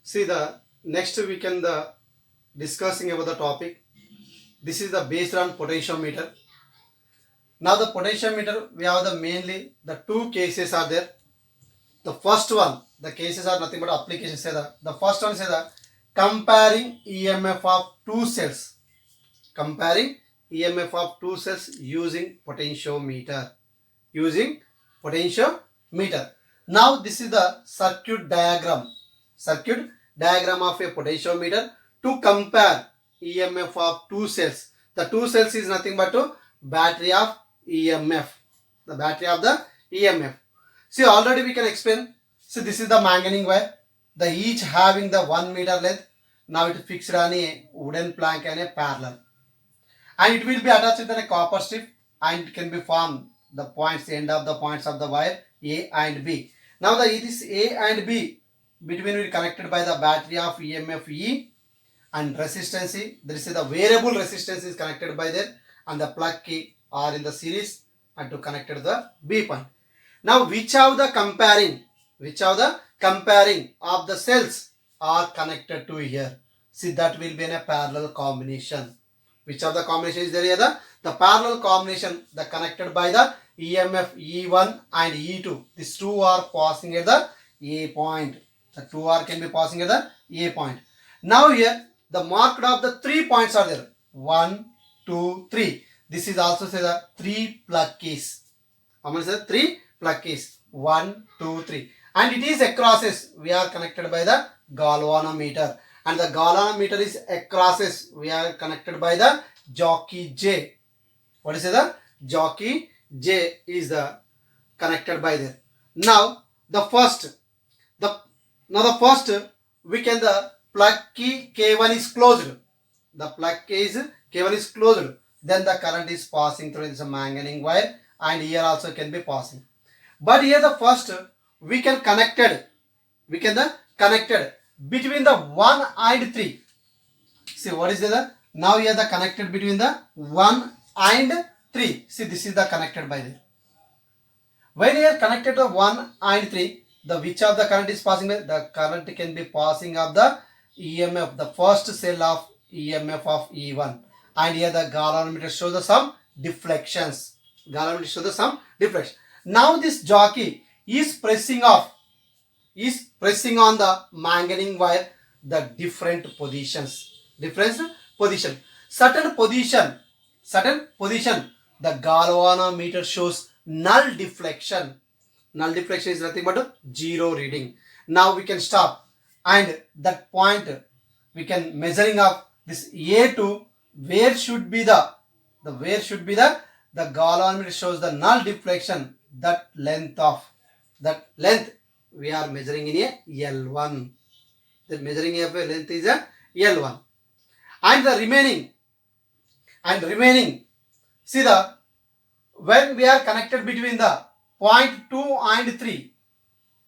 See the next weekend the discussing about the topic. This is the based on potentiometer. Now the potentiometer we have the mainly the two cases are there. The first one, the cases are nothing but applications. Say the first one say the comparing EMF of two cells. Comparing EMF of two cells using potentiometer. Using potentiometer. Now this is the circuit diagram. Circuit diagram of a potentiometer to compare EMF of two cells. The two cells is nothing but a battery of EMF. The battery of the EMF. See, already we can explain. So this is the manganese wire. The each having the 1 meter length. Now it is fixed on a wooden plank and a parallel. And it will be attached with a copper strip and it can be formed the points, the end of the points of the wire A and B. Now it is A and B between will connected by the battery of EMF E and resistance. There is the variable resistance is connected by there and the plug key are in the series and to connect to the B point. Now which of the comparing of the cells are connected to here? See, that will be in a parallel combination. Which of the combination is there here? The parallel combination, the connected by the EMF E1 and E2. These two are passing at the A point. The two are can be passing at the A point. Now here the marked of the 3 points are there. 1, 2, 3. This is also say the 3 plug keys. How many say 3 plug keys? 1, 2, 3. And it is acrosses. We are connected by the galvanometer. And the galvanometer is acrosses. We are connected by the jockey J. What is it? The jockey J is the connected by there. Now the first we can the plug key K1 is closed. The plug key is K1 is closed. Then the current is passing through this manganese wire and here also can be passing. But here the first we can connected between the 1 and 3. See what is the now here the connected between the 1 and 3. See, this is the connected by there. When you are connected to 1 and 3, the which of the current is passing by? The current can be passing of the EMF, the first cell of EMF of E1. And here the galvanometer shows the some deflections. Galvanometer shows the some deflection. Now this jockey is pressing on the manganese wire the different positions. Certain position, the galvanometer shows null deflection. Null deflection is nothing but a 0 reading. Now we can stop and that point we can measuring up this A2 where should be the galvanometer shows the null deflection, that length we are measuring in a L1. The measuring of a length is a L1. And the remaining see the when we are connected between the point 2 and 3,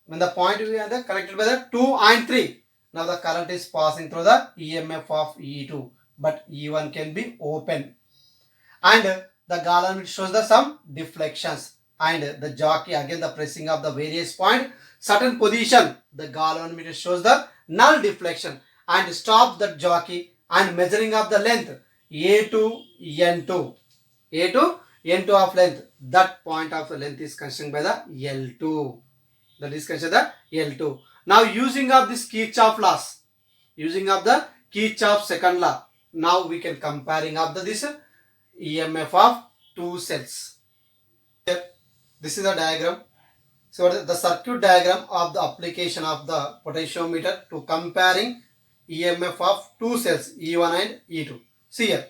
when the point we are connected by the 2 and 3, now the current is passing through the EMF of E2, but E1 can be open and the galvanometer shows the some deflections and the jockey again the pressing of the various point, certain position the galvanometer shows the null deflection and stops the jockey and measuring of the length A2 N2 of length, that point of the length is considered by the L2. That is considered the L2. Now using of this Kirchhoff laws, using of the Kirchhoff second law, now we can comparing of this EMF of two cells. Here, this is the diagram. So the circuit diagram of the application of the potentiometer to comparing EMF of two cells E1 and E2. See here,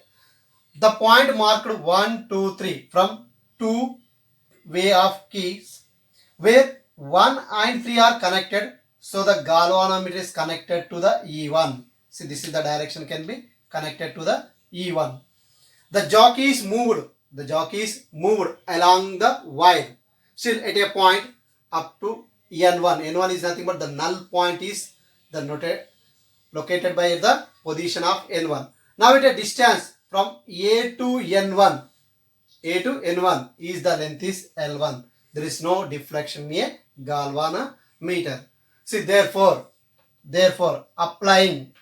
the point marked 1, 2, 3 from two way of keys where 1 and 3 are connected. So the galvanometer is connected to the E1. See, this is the direction can be connected to the E1. The jockey is moved. The jockey is moved along the wire. Still at a point up to N1. N1 is nothing but the null point is the located by the position of N1. Now at a distance from A to N1. A to N1 is the length is L1. There is no deflection in a galvanometer. See, therefore, Therefore, applying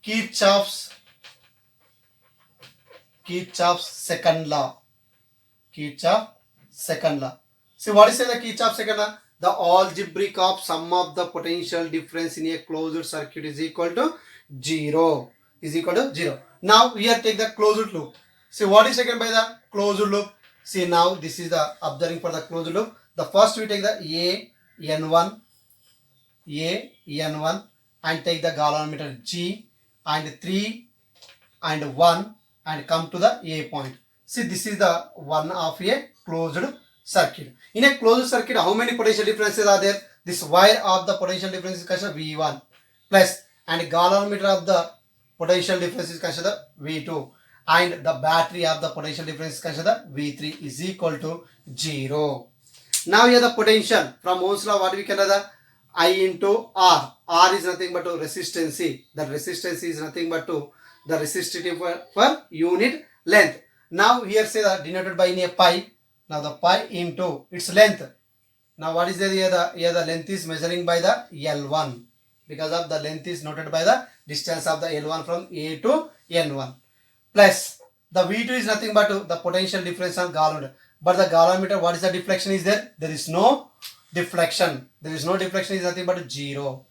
Kirchhoff's second law. Kirchhoff's second law. See, what is the Kirchhoff's second law? The algebraic of sum of the potential difference in a closed circuit is equal to 0. Now here take the closed loop. See, what is taken by the closed loop? See, now this is the observing for the closed loop. The first we take the n1 and take the galvanometer G and 3 and 1 and come to the A point. See, this is the one of a closed circuit. In a closed circuit, how many potential differences are there? This wire of the potential difference is considered V1 plus, and galvanometer of the potential difference is considered V2, and the battery of the potential difference is considered V3 is equal to 0. Now here the potential from Ohm's law, what we can do? The I into R. R is nothing but to resistance. The resistance is nothing but to the resistivity per unit length. Now here say that denoted by in a pi. Now the pi into its length. Now what is there here? The length is measuring by the L1, because of the length is noted by the distance of the L1 from A to N1, plus the V2 is nothing but the potential difference on galvanometer. But the galvanometer, what is the deflection is there? There is no deflection. Is nothing but 0.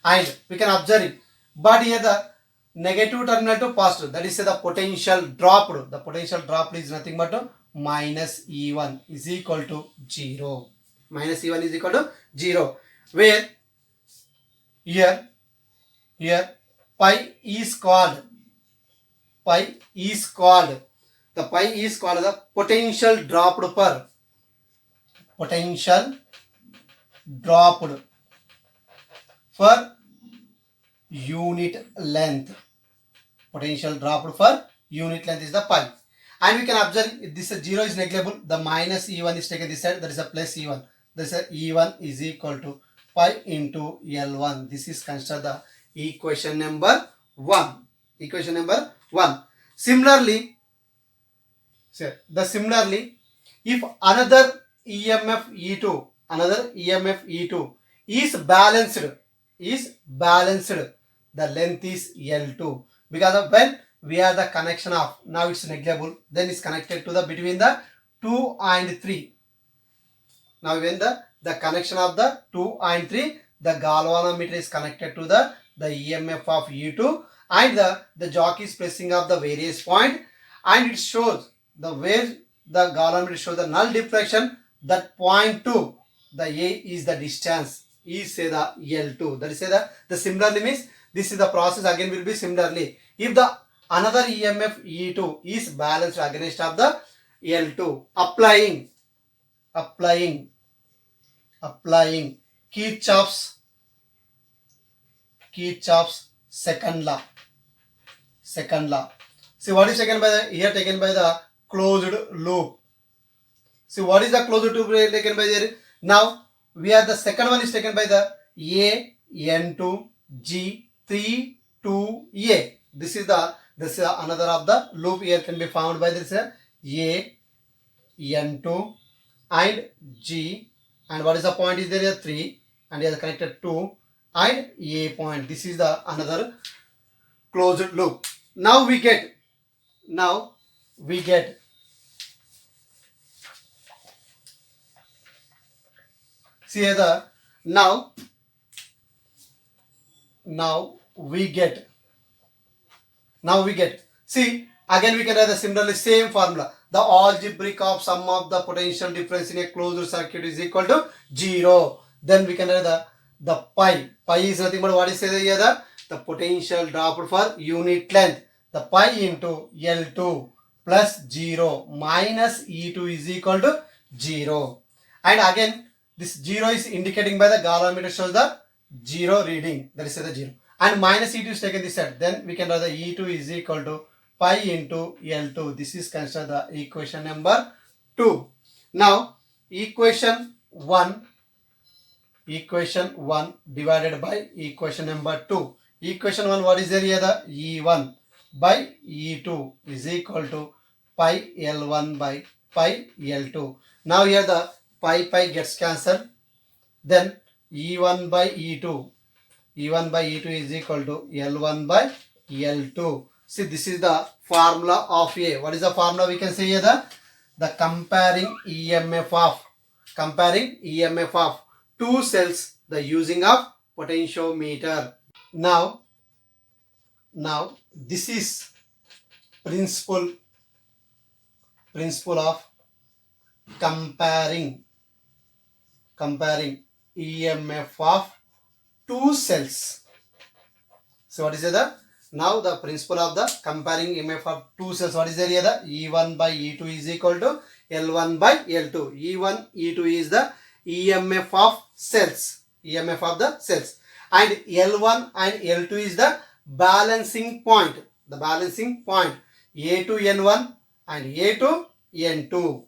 And we can observe it. But here the negative terminal to positive, that is the potential dropped. The potential dropped is nothing but minus E1 is equal to 0. Minus E1 is equal to 0. Where here pi is called the potential dropped for unit length. Potential dropped for unit length is the pi. And we can observe if this 0 is negligible, the minus E1 is taken this side, that is a plus E1. This E1 is equal to pi into L1. This is considered the equation number 1. Similarly, if another EMF E2 is balanced, the length is L2, because of when we have the connection of, now it's negligible, then it's connected to the between the 2 and 3. Now when the connection of the 2 and 3, the galvanometer is connected to the EMF of E2, and the jockey is pressing up the various point, and it shows the where the galvanometer shows the null diffraction, that point 2, the A is the distance, is say the L2. That is say the similarly means this is the process again will be similarly. If the another EMF E2 is balanced against of the L2, applying Kirchhoff's second law. See, what is taken by the closed loop. See, what is the closed loop taken by there? Now we are the second one is taken by the N2 G3 2A. This is another of the loop here can be found by this N2 and G, and what is the point is there 3, and here connected 2 and A point. This is the another closed loop. Now we get see here now we get see again we can have the similarly same formula. The algebraic of sum of the potential difference in a closed circuit is equal to 0. Then we can have the pi is nothing but what is here the potential dropped for unit length, the pi into L2 plus 0 minus E2 is equal to 0. And again this 0 is indicating by the galvanometer shows the 0 reading, that is the 0, and minus E2 is taken this side. Then we can write the E2 is equal to pi into L2. This is considered the equation number 2. Now equation 1 divided by equation number 2. Equation 1, what is there here? The E1 by E2 is equal to pi L1 by pi L2. Now here the pi gets cancelled. Then E1 by E2. E1 by E2 is equal to L1 by L2. See, this is the formula of A. What is the formula we can say here? The comparing EMF of two cells, the using of potentiometer. Now this is principle of comparing EMF of two cells. So what is the now the principle of the comparing EMF of two cells? What is there here? The E1 by E2 is equal to L1 by L2. E1, E2 is the EMF of cells, and L1 and L2 is the balancing point, A to N1 and A to N2.